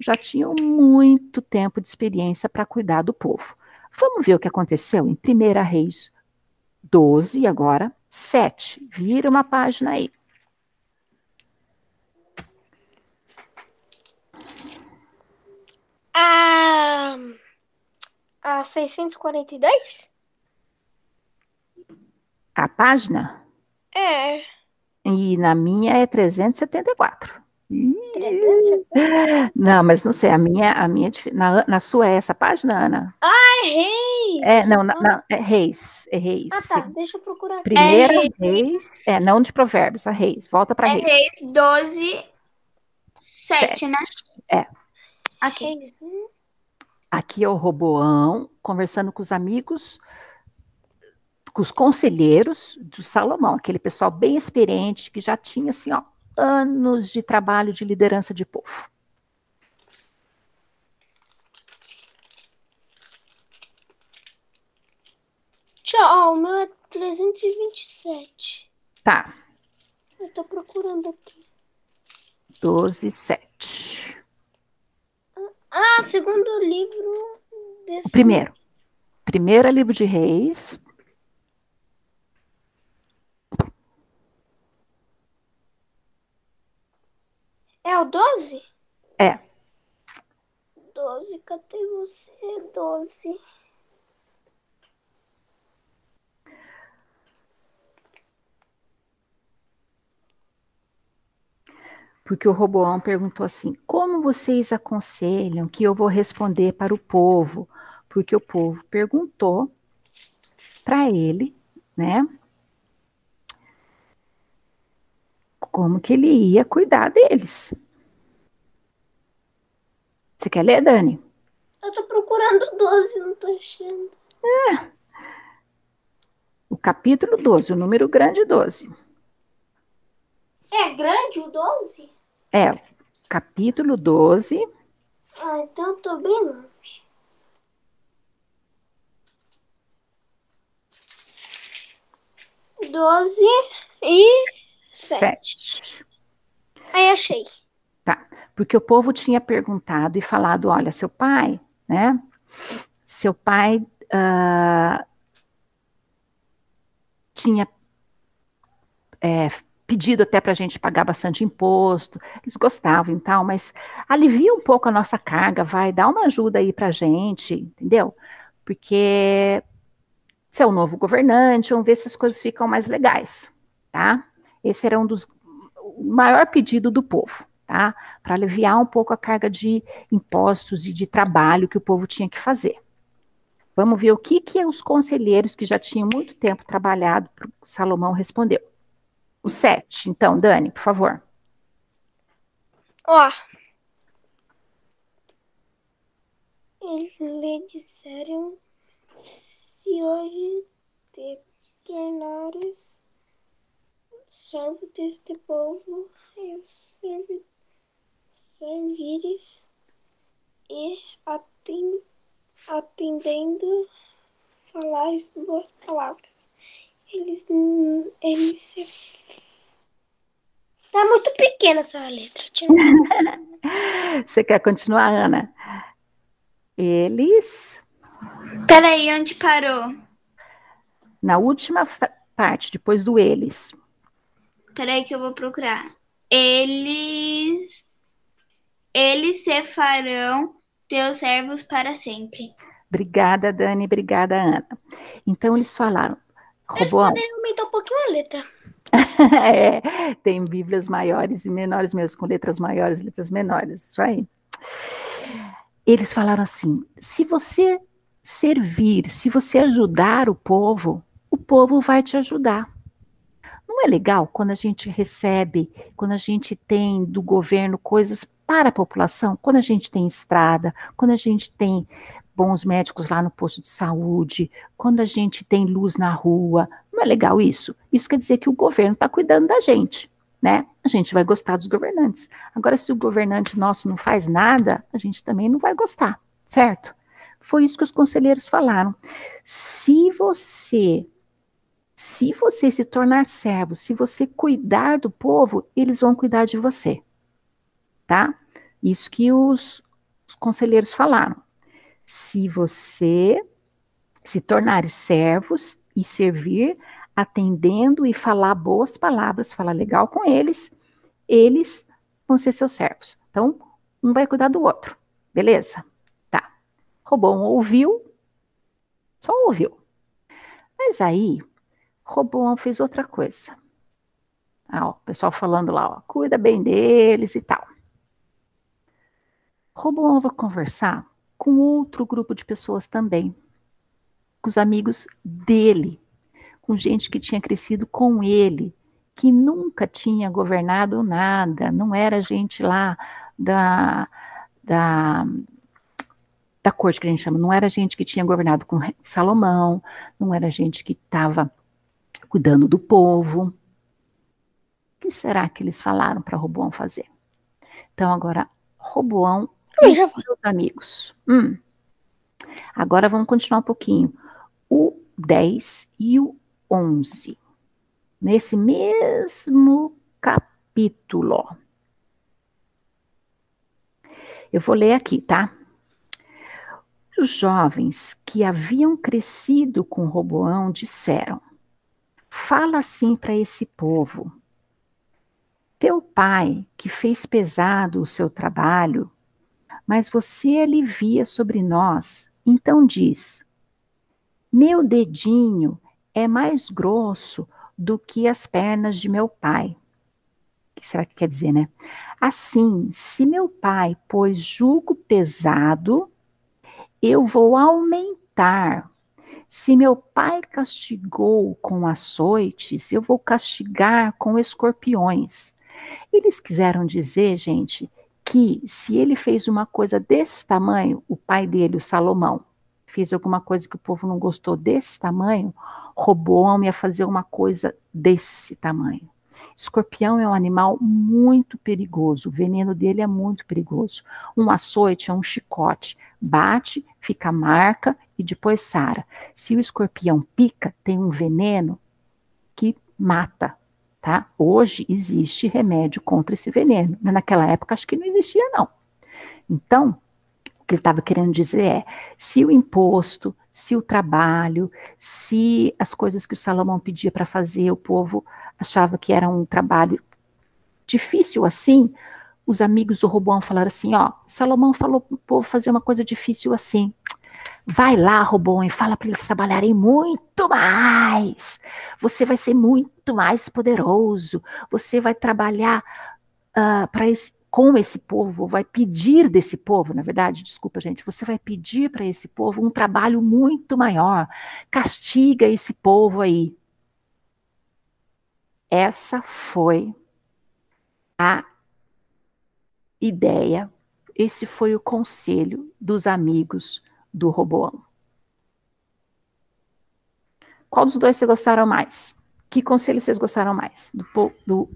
já tinham muito tempo de experiência para cuidar do povo. Vamos ver o que aconteceu em 1 Reis 12, agora 7. Vira uma página aí. A 642? A página? É. E na minha é 374. 370? Não, mas não sei, a minha é na sua é essa página, Ana? É Reis. Não, é Reis, é Reis. Tá, deixa eu procurar aqui. Primeira Reis, não de Provérbios, a Reis, volta para Reis. Reis 12, 7, né? É. Aqui. Reis. Aqui é o Roboão conversando com os amigos, com os conselheiros de Salomão, aquele pessoal bem experiente que já tinha assim, ó, anos de trabalho de liderança de povo. Tchau, o meu é 327. Tá. Eu tô procurando aqui. 12, 7. Segundo livro desse. Primeiro livro de Reis. É o 12? É. 12, cadê você? 12. Porque o Roboão perguntou assim, como vocês aconselham que eu vou responder para o povo? Porque o povo perguntou para ele, né, como que ele ia cuidar deles. Você quer ler, Dani? Eu tô procurando 12, não tô achando. O capítulo 12, o número grande 12. É grande o 12? É, capítulo 12. Então eu tô bem longe. Doze e 7. Aí achei. Tá, porque o povo tinha perguntado e falado, olha, seu pai, né, seu pai tinha pedido até para a gente pagar bastante imposto, eles gostavam e tal, mas alivia um pouco a nossa carga, vai, dá uma ajuda aí para a gente, entendeu? Porque você é o novo governante, vamos ver se as coisas ficam mais legais, tá? Esse era o maior pedido do povo, tá? Para aliviar um pouco a carga de impostos e de trabalho que o povo tinha que fazer. Vamos ver o que os conselheiros que já tinham muito tempo trabalhado, Salomão respondeu. O 7, então, Dani, por favor. Ó, eles lhe disseram, se hoje te tornares servo deste povo, eu servires e atendendo falares boas palavras. Eles se... Tá muito pequena essa letra. Você quer continuar, Ana? Eles... Peraí, onde parou? Na última parte, depois do eles. Peraí que eu vou procurar. Eles se farão teus servos para sempre. Obrigada, Dani, obrigada, Ana. Então, eles falaram, Eles Roboão... poderiam aumentar um pouquinho a letra. Tem bíblias maiores e menores mesmo, com letras maiores e letras menores, isso aí. Eles falaram assim, se você servir, se você ajudar o povo vai te ajudar. Não é legal quando a gente recebe, quando a gente tem do governo coisas para a população, quando a gente tem estrada, quando a gente tem bons médicos lá no posto de saúde, quando a gente tem luz na rua, não é legal isso? Isso quer dizer que o governo está cuidando da gente, né? A gente vai gostar dos governantes. Agora, se o governante nosso não faz nada, a gente também não vai gostar, certo? Foi isso que os conselheiros falaram. Se você se tornar servo, se você cuidar do povo, eles vão cuidar de você, tá? Isso que os conselheiros falaram. Se você se tornar servos e servir, atendendo e falar boas palavras, falar legal com eles, eles vão ser seus servos. Então, um vai cuidar do outro, beleza? Tá. Roboão ouviu, só ouviu. Mas aí, Roboão fez outra coisa. Ó, o pessoal falando lá, ó, cuida bem deles e tal. Roboão vai conversar com outro grupo de pessoas também, com os amigos dele, com gente que tinha crescido com ele, que nunca tinha governado nada, não era gente lá da corte que a gente chama, não era gente que tinha governado com Salomão, não era gente que estava cuidando do povo. O que será que eles falaram para Roboão fazer? Então agora, Roboão e os seus amigos. Agora vamos continuar um pouquinho. O 10 e o 11. Nesse mesmo capítulo. Eu vou ler aqui, tá? Os jovens que haviam crescido com Roboão disseram: fala assim para esse povo. Teu pai, que fez pesado o seu trabalho, mas você alivia sobre nós, então diz: meu dedinho é mais grosso do que as pernas de meu pai. O que será que quer dizer, né? Assim, se meu pai pôs jugo pesado, eu vou aumentar. Se meu pai castigou com açoites, eu vou castigar com escorpiões. Eles quiseram dizer, gente, que se ele fez uma coisa desse tamanho, o pai dele, o Salomão, fez alguma coisa que o povo não gostou desse tamanho, Roboão ia fazer uma coisa desse tamanho. Escorpião é um animal muito perigoso, o veneno dele é muito perigoso. Um açoite é um chicote, bate, fica marca e depois sara. Se o escorpião pica, tem um veneno que mata, tá? Hoje existe remédio contra esse veneno, mas naquela época acho que não existia não. Então, o que ele estava querendo dizer é, se o imposto, se o trabalho, se as coisas que o Salomão pedia para fazer, o povo achava que era um trabalho difícil assim, os amigos do Roboão falaram assim, ó, Salomão falou pro povo fazer uma coisa difícil assim. Vai lá, Roboão, e fala para eles trabalharem muito mais. Você vai ser muito mais poderoso. Você vai trabalhar com esse povo, vai pedir desse povo, na verdade, desculpa, gente, você vai pedir para esse povo um trabalho muito maior. Castiga esse povo aí. Essa foi a ideia, esse foi o conselho dos amigos do Roboão. Qual dos dois vocês gostaram mais? Que conselho vocês gostaram mais? Do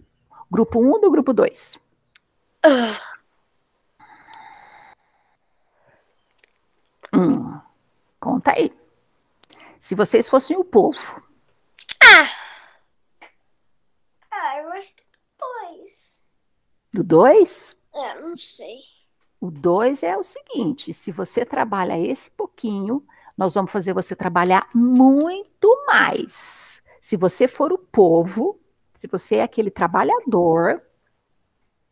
grupo 1 ou do grupo 2? Conta aí. Se vocês fossem o povo. Eu acho que 2. Do 2? Não sei. O 2 é o seguinte, se você trabalha esse pouquinho, nós vamos fazer você trabalhar muito mais. Se você for o povo, se você é aquele trabalhador,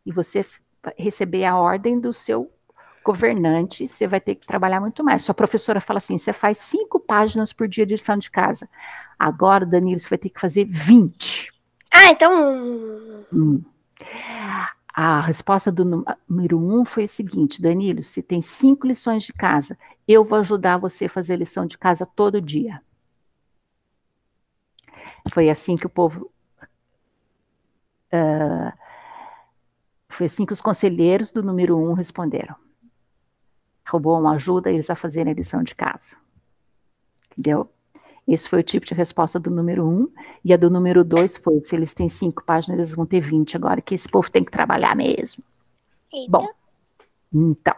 e você receber a ordem do seu governante, você vai ter que trabalhar muito mais. Sua professora fala assim, você faz 5 páginas por dia de lição de casa. Agora, Danilo, você vai ter que fazer 20. Então... A resposta do número 1 foi o seguinte, Danilo, se tem 5 lições de casa, eu vou ajudar você a fazer lição de casa todo dia. Foi assim que o povo... foi assim que os conselheiros do número 1 responderam. Roboão ajuda eles a fazerem a lição de casa. Entendeu? Esse foi o tipo de resposta do número 1, e a do número 2 foi, se eles têm 5 páginas, eles vão ter 20 agora, que esse povo tem que trabalhar mesmo. Eita. Bom, então,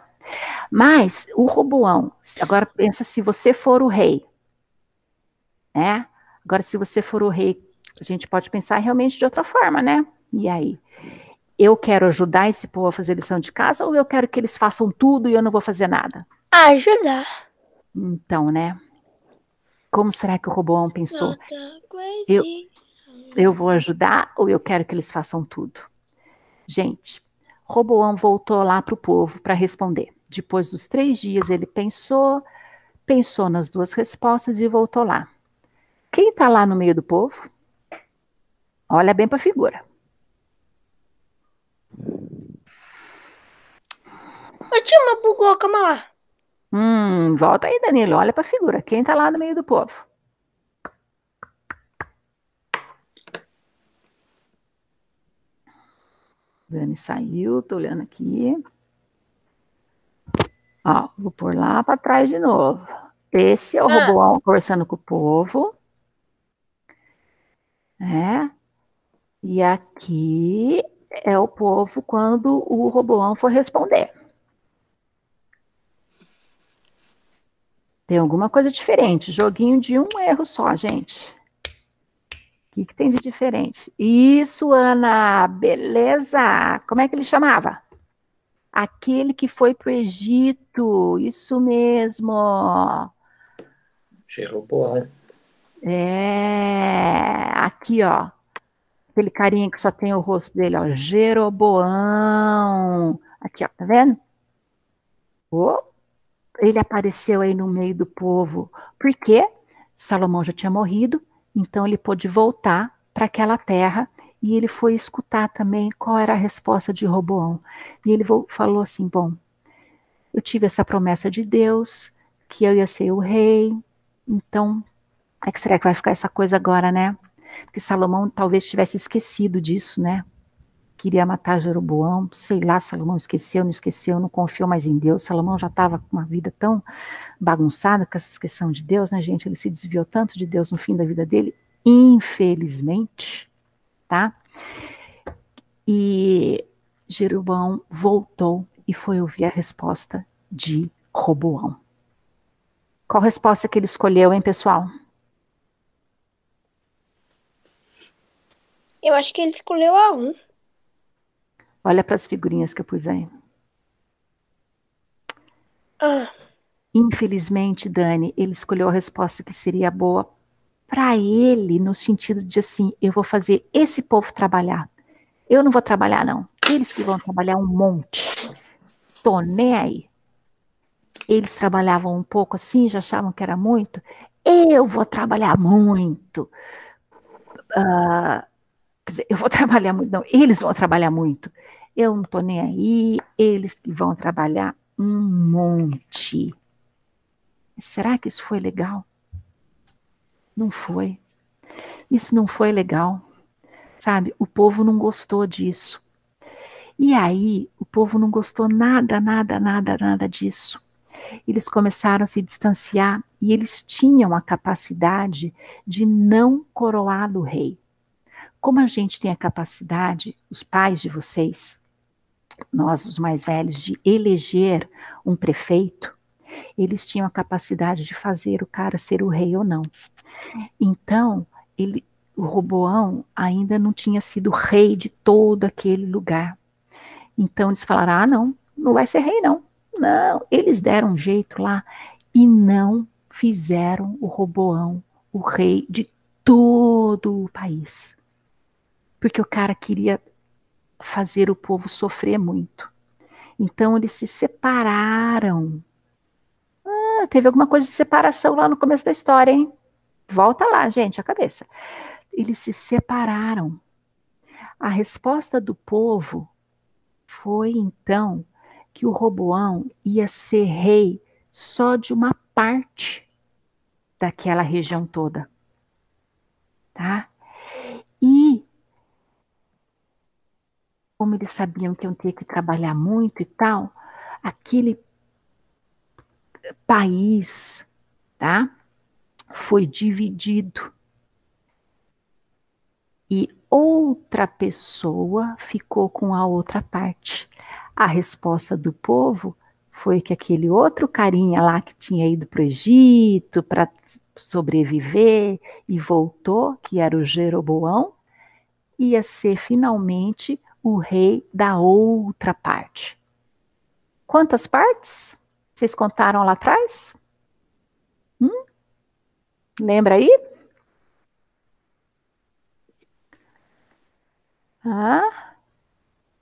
mas o Roboão, agora pensa se você for o rei, né? Agora se você for o rei, a gente pode pensar realmente de outra forma, né? E aí? Eu quero ajudar esse povo a fazer lição de casa, ou eu quero que eles façam tudo e eu não vou fazer nada? Ajudar. Então, né? Como será que o Roboão pensou? Eu vou ajudar ou eu quero que eles façam tudo? Gente, Roboão voltou lá para o povo para responder. Depois dos 3 dias ele pensou nas 2 respostas e voltou lá. Quem está lá no meio do povo? Olha bem para a figura. Ô tio, meu bugou, calma lá. Volta aí, Danilo, olha para a figura. Quem está lá no meio do povo? Dani saiu, tô olhando aqui. Ó, vou pôr lá para trás de novo. Esse é o Roboão conversando com o povo. E aqui é o povo quando o Roboão for responder. Tem alguma coisa diferente. Joguinho de um erro só, gente. O que tem de diferente? Isso, Ana, beleza. Como é que ele chamava? Aquele que foi para o Egito, isso mesmo. Jeroboão. Aqui, ó. Aquele carinha que só tem o rosto dele, ó. Jeroboão. Aqui, ó, tá vendo? Ele apareceu aí no meio do povo. Por quê? Salomão já tinha morrido, então ele pôde voltar para aquela terra e ele foi escutar também qual era a resposta de Roboão. E ele falou assim, bom, eu tive essa promessa de Deus, que eu ia ser o rei, então, como é que será que vai ficar essa coisa agora, né? Porque Salomão talvez tivesse esquecido disso, né? Queria matar Jeroboão, sei lá, Salomão esqueceu, não confiou mais em Deus. Salomão já estava com uma vida tão bagunçada com essa questão de Deus, né, gente? Ele se desviou tanto de Deus no fim da vida dele, infelizmente, tá? E Jeroboão voltou e foi ouvir a resposta de Roboão. Qual resposta que ele escolheu, hein, pessoal? Eu acho que ele escolheu a 1. Olha para as figurinhas que eu pus aí. Infelizmente, Dani, ele escolheu a resposta que seria boa para ele, no sentido de assim, eu vou fazer esse povo trabalhar. Eu não vou trabalhar, não. Eles que vão trabalhar um monte. Tô nem aí. Eles trabalhavam um pouco assim, já achavam que era muito. Eu vou trabalhar muito. Quer dizer, eu vou trabalhar muito. Não, eles vão trabalhar muito. Eu não tô nem aí. Eles que vão trabalhar um monte. Será que isso foi legal? Não foi. Isso não foi legal. Sabe? O povo não gostou disso. E aí, o povo não gostou nada disso. Eles começaram a se distanciar e eles tinham a capacidade de não coroar o rei. Como a gente tem a capacidade, os pais de vocês, nós os mais velhos, de eleger um prefeito, eles tinham a capacidade de fazer o cara ser o rei ou não. Então, o Roboão ainda não tinha sido rei de todo aquele lugar. Então eles falaram, não vai ser rei não. Não, eles deram um jeito lá e não fizeram o Roboão o rei de todo o país. Porque o cara queria fazer o povo sofrer muito. Então eles se separaram. Teve alguma coisa de separação lá no começo da história, hein? Volta lá, gente, a cabeça. Eles se separaram. A resposta do povo foi então que o Roboão ia ser rei só de uma parte daquela região toda, tá? E como eles sabiam que iam ter que trabalhar muito e tal, aquele país, tá? Foi dividido. E outra pessoa ficou com a outra parte. A resposta do povo foi que aquele outro carinha lá que tinha ido para o Egito para sobreviver e voltou, que era o Jeroboão, ia ser finalmente o rei da outra parte. Quantas partes? Vocês contaram lá atrás? Lembra aí?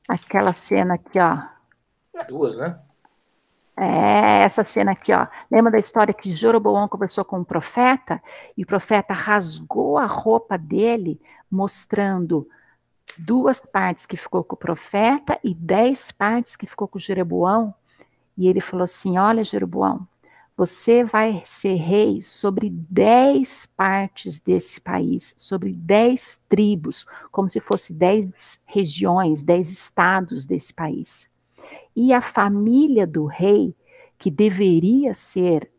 Aquela cena aqui, ó. 2, né? Essa cena aqui, ó. Lembra da história que Jeroboão conversou com um profeta e o profeta rasgou a roupa dele, mostrando 2 partes que ficou com o profeta e 10 partes que ficou com o Jeroboão. E ele falou assim: olha, Jeroboão, você vai ser rei sobre 10 partes desse país, sobre 10 tribos, como se fosse 10 regiões, 10 estados desse país. E a família do rei, que deveria ser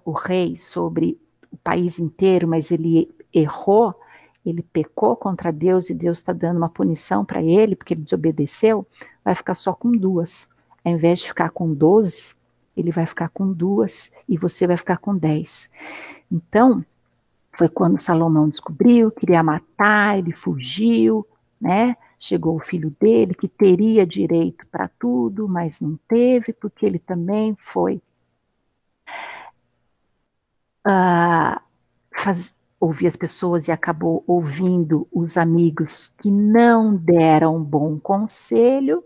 o rei sobre o país inteiro, mas ele errou, ele pecou contra Deus e Deus está dando uma punição para ele, porque ele desobedeceu, vai ficar só com 2. Ao invés de ficar com 12, ele vai ficar com 2 e você vai ficar com 10. Então, foi quando Salomão descobriu, queria matar, ele fugiu, né? Chegou o filho dele, que teria direito para tudo, mas não teve, porque ele também foi ouvir as pessoas e acabou ouvindo os amigos que não deram bom conselho.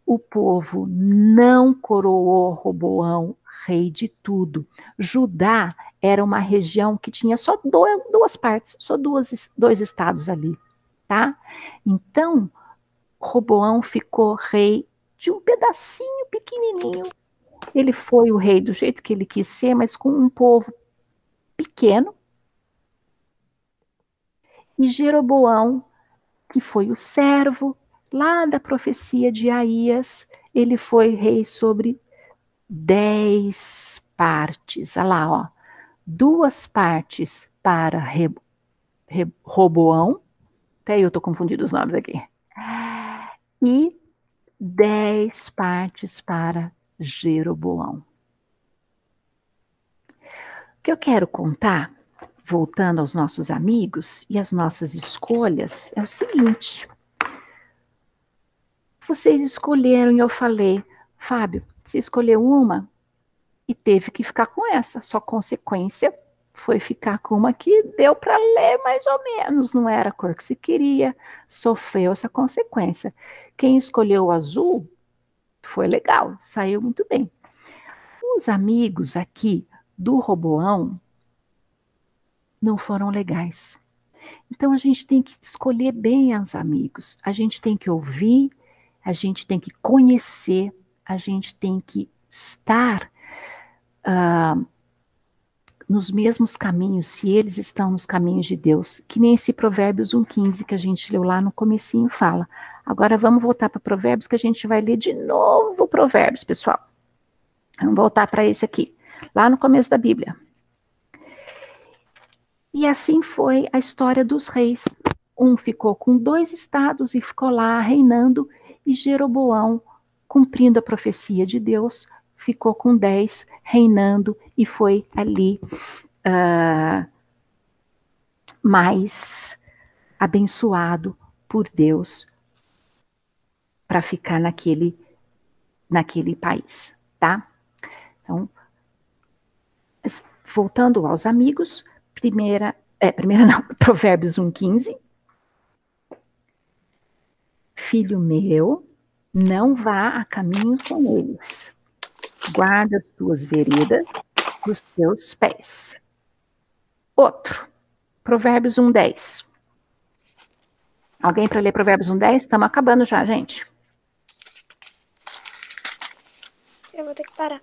O povo não coroou Roboão rei de tudo. Judá era uma região que tinha só 2 partes, só 2 estados ali, tá? Então, Roboão ficou rei de um pedacinho pequenininho. Ele foi o rei do jeito que ele quis ser, mas com um povo pequeno. E Jeroboão, que foi o servo lá da profecia de Aías, ele foi rei sobre 10 partes. Olha lá, ó. 2 partes para Roboão, até eu estou confundindo os nomes aqui, e 10 partes para Jeroboão. O que eu quero contar, voltando aos nossos amigos e às nossas escolhas, é o seguinte. Vocês escolheram e eu falei, Fábio, você escolheu uma e teve que ficar com essa. Sua consequência foi ficar com uma que deu para ler mais ou menos, não era a cor que se queria, sofreu essa consequência. Quem escolheu o azul foi legal, saiu muito bem. Os amigos aqui do Roboão não foram legais. Então a gente tem que escolher bem os amigos, a gente tem que ouvir, a gente tem que conhecer, a gente tem que estar nos mesmos caminhos, se eles estão nos caminhos de Deus, que nem esse Provérbios 1,15 que a gente leu lá no comecinho fala. Agora vamos voltar para Provérbios, que a gente vai ler de novo Provérbios, pessoal. Vamos voltar para esse aqui, lá no começo da Bíblia. E assim foi a história dos reis. Um ficou com 2 estados e ficou lá reinando, e Jeroboão, cumprindo a profecia de Deus, ficou com 10, reinando, e foi ali mais abençoado por Deus para ficar naquele país, tá? Então, voltando aos amigos, primeira não, Provérbios 1,15. Filho meu, não vá a caminho com eles. Guarda as tuas veredas dos teus pés. Outro, Provérbios 1,10. Alguém para ler Provérbios 1,10? Estamos acabando já, gente. Eu vou ter que parar.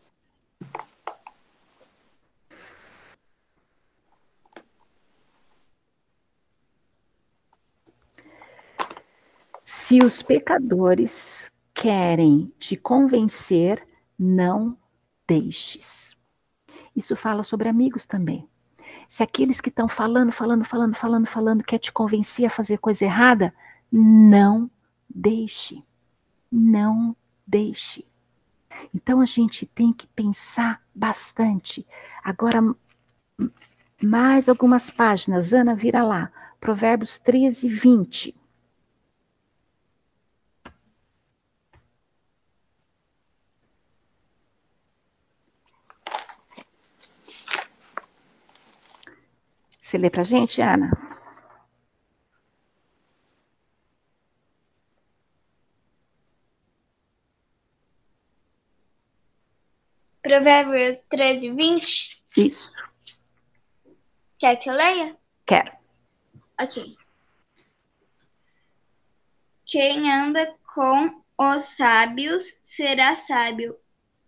Se os pecadores querem te convencer, não deixes. Isso fala sobre amigos também. Se aqueles que estão falando, quer te convencer a fazer coisa errada, não deixe. Não deixe. Então a gente tem que pensar bastante. Agora, mais algumas páginas. Ana, vira lá. Provérbios 13, 20. Você lê pra gente, Ana? Provérbios 13, 20. Isso. Quer que eu leia? Quero. Ok. Quem anda com os sábios será sábio,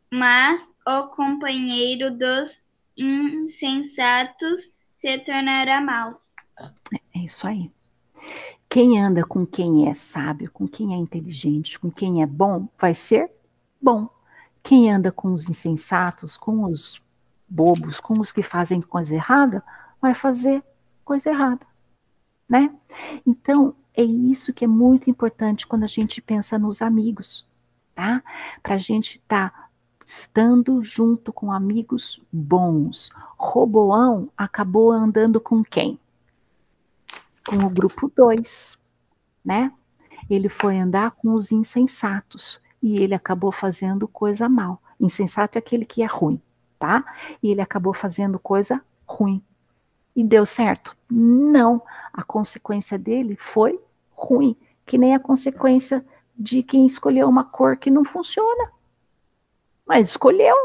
mas o companheiro dos insensatos se tornará mau. É isso aí. Quem anda com quem é sábio, com quem é inteligente, com quem é bom, vai ser bom. Quem anda com os insensatos, com os bobos, com os que fazem coisa errada, vai fazer coisa errada, né? Então, é isso que é muito importante quando a gente pensa nos amigos, tá? Para a gente estar estando junto com amigos bons. Roboão acabou andando com quem? Com o grupo 2, né? Ele foi andar com os insensatos e ele acabou fazendo coisa mal. Insensato é aquele que é ruim, tá? E ele acabou fazendo coisa ruim. E deu certo? Não. A consequência dele foi ruim, que nem a consequência de quem escolheu uma cor que não funciona. Mas escolheu.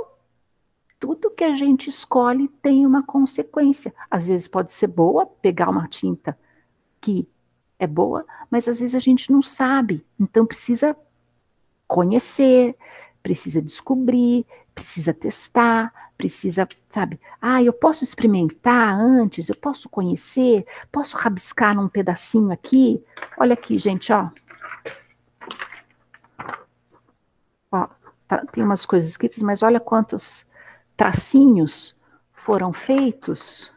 Tudo que a gente escolhe tem uma consequência. Às vezes pode ser boa, pegar uma tinta que é boa, mas às vezes a gente não sabe. Então precisa conhecer, precisa descobrir, precisa testar, precisa, sabe? Eu posso experimentar antes, eu posso conhecer, posso rabiscar num pedacinho aqui. Olha aqui, gente, ó. Ó, tem umas coisas escritas, mas olha quantos tracinhos foram feitos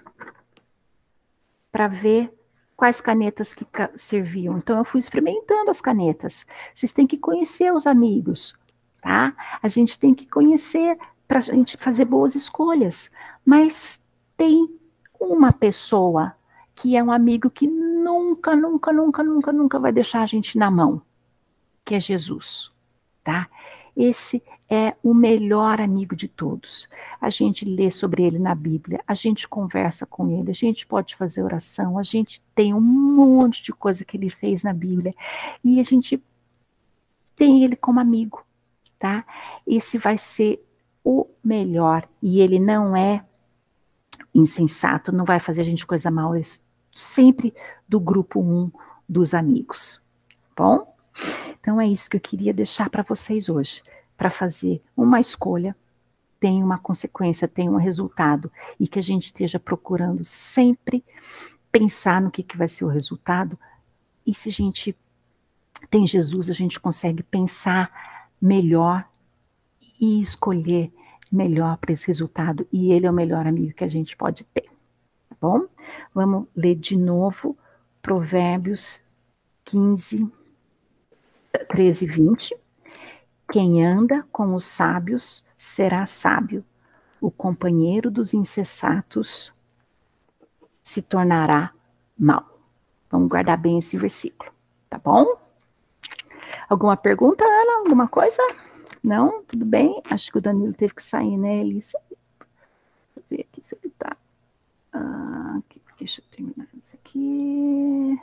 para ver quais canetas que serviam. Então, eu fui experimentando as canetas. Vocês têm que conhecer os amigos, tá? A gente tem que conhecer para a gente fazer boas escolhas. Mas tem uma pessoa que é um amigo que nunca vai deixar a gente na mão, que é Jesus, tá? Esse é o melhor amigo de todos. A gente lê sobre ele na Bíblia, a gente conversa com ele, a gente pode fazer oração, a gente tem um monte de coisa que ele fez na Bíblia e a gente tem ele como amigo, tá? Esse vai ser o melhor e ele não é insensato, não vai fazer a gente coisa mal, é sempre do grupo 1 dos amigos, bom? Então é isso que eu queria deixar para vocês hoje, para fazer uma escolha, tem uma consequência, tem um resultado, e que a gente esteja procurando sempre pensar no que vai ser o resultado, e se a gente tem Jesus, a gente consegue pensar melhor e escolher melhor para esse resultado, e ele é o melhor amigo que a gente pode ter, tá bom? Vamos ler de novo Provérbios 15, 13 e 20. Quem anda com os sábios será sábio, o companheiro dos insensatos se tornará mau. Vamos guardar bem esse versículo, tá bom? Alguma pergunta, Ana? Alguma coisa? Não? Tudo bem? Acho que o Danilo teve que sair, né, Elisa? Deixa eu ver aqui se ele tá. Aqui, deixa eu terminar isso aqui.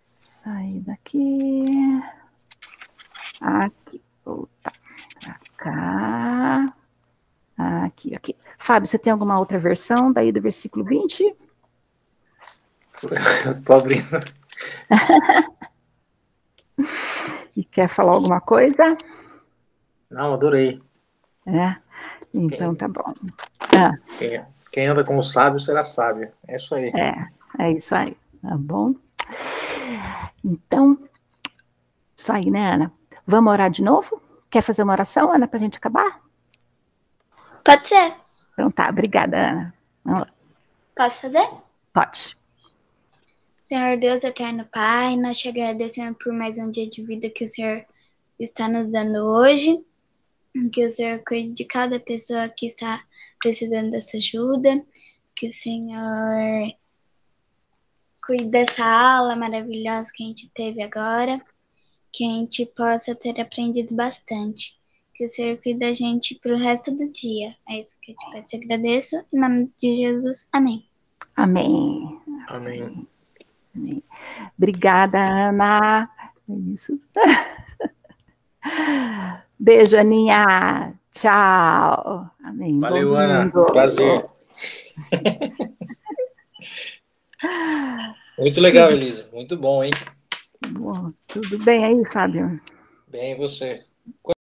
Sair daqui. Aqui, voltar pra cá. Aqui, aqui. Fábio, você tem alguma outra versão daí do versículo 20? Eu tô abrindo. E quer falar alguma coisa? Não, adorei. É? Então tá bom. Quem anda com o sábio será sábio. É isso aí. É isso aí, tá bom? Então, isso aí, né, Ana? Vamos orar de novo? Quer fazer uma oração, Ana, pra gente acabar? Pode ser. Então tá, obrigada, Ana. Vamos lá. Posso fazer? Pode. Senhor Deus, eterno Pai, nós te agradecemos por mais um dia de vida que o Senhor está nos dando hoje. Que o Senhor cuide de cada pessoa que está precisando dessa ajuda. Que o Senhor cuide dessa aula maravilhosa que a gente teve agora. Que a gente possa ter aprendido bastante. Que o Senhor cuide da gente para o resto do dia. É isso que eu te peço e agradeço. Em nome de Jesus, amém. Amém. Amém. Amém. Obrigada, Ana. É isso. Beijo, Aninha. Tchau. Amém. Valeu, Bom Ana. domingo. Prazer. Muito legal, Elisa. Muito bom, hein? Bom, tudo bem aí, Fábio? Bem, e você?